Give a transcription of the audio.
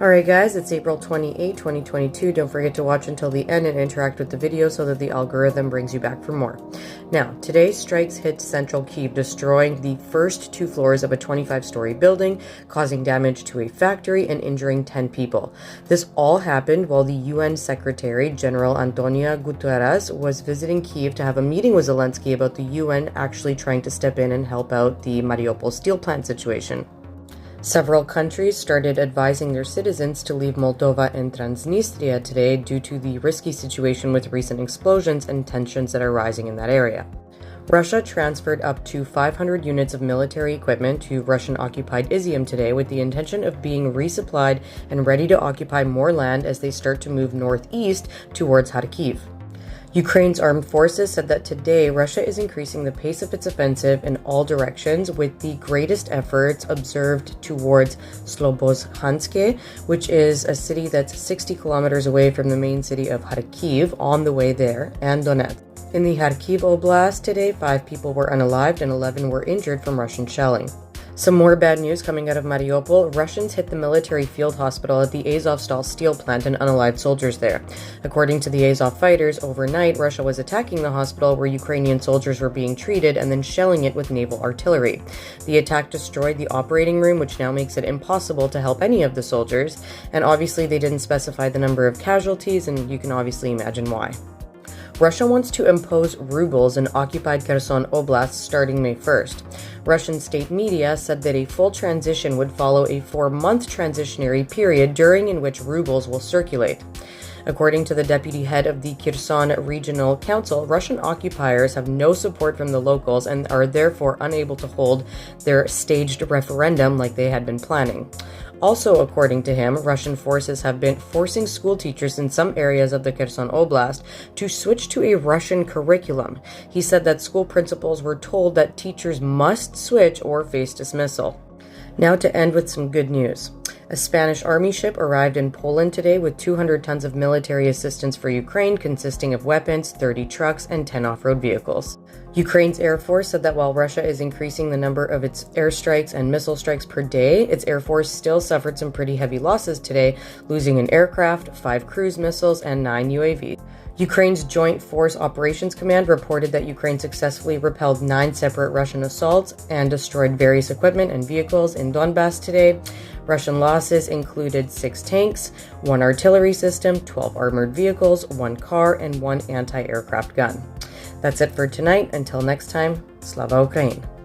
Alright guys, it's April 28, 2022. Don't forget to watch until the end and interact with the video so that the algorithm brings you back for more. Now, today's strikes hit central Kyiv, destroying the first 2 floors of a 25-story building, causing damage to a factory and injuring 10 people. This all happened while the UN Secretary General Antonio Guterres was visiting Kyiv to have a meeting with Zelensky about the UN actually trying to step in and help out the Mariupol steel plant situation. Several countries started advising their citizens to leave Moldova and Transnistria today due to the risky situation with recent explosions and tensions that are rising in that area. Russia transferred up to 500 units of military equipment to Russian-occupied Izium today with the intention of being resupplied and ready to occupy more land as they start to move northeast towards Kharkiv. Ukraine's armed forces said that today Russia is increasing the pace of its offensive in all directions, with the greatest efforts observed towards Slobozhanske, which is a city that's 60 kilometers away from the main city of Kharkiv on the way there, and Donetsk. In the Kharkiv Oblast today, 5 people were unalived and 11 were injured from Russian shelling. Some more bad news coming out of Mariupol. Russians hit the military field hospital at the Azovstal steel plant and unalived soldiers there. According to the Azov fighters, overnight, Russia was attacking the hospital where Ukrainian soldiers were being treated and then shelling it with naval artillery. The attack destroyed the operating room, which now makes it impossible to help any of the soldiers. And obviously, they didn't specify the number of casualties, and you can obviously imagine why. Russia wants to impose rubles in occupied Kherson Oblast starting May 1st. Russian state media said that a full transition would follow a 4-month transitionary period during which rubles will circulate. According to the deputy head of the Kherson Regional Council, Russian occupiers have no support from the locals and are therefore unable to hold their staged referendum like they had been planning. Also, according to him, Russian forces have been forcing school teachers in some areas of the Kherson Oblast to switch to a Russian curriculum. He said that school principals were told that teachers must switch or face dismissal. Now to end with some good news. A Spanish army ship arrived in Poland today with 200 tons of military assistance for Ukraine, consisting of weapons, 30 trucks, and 10 off-road vehicles. Ukraine's Air Force said that while Russia is increasing the number of its airstrikes and missile strikes per day, its Air Force still suffered some pretty heavy losses today, losing an aircraft, 5 cruise missiles, and 9 UAVs. Ukraine's Joint Force Operations Command reported that Ukraine successfully repelled 9 separate Russian assaults and destroyed various equipment and vehicles in Donbass today. Russian losses included 6 tanks, 1 artillery system, 12 armored vehicles, 1 car, and 1 anti-aircraft gun. That's it for tonight. Until next time, Slava Ukraini!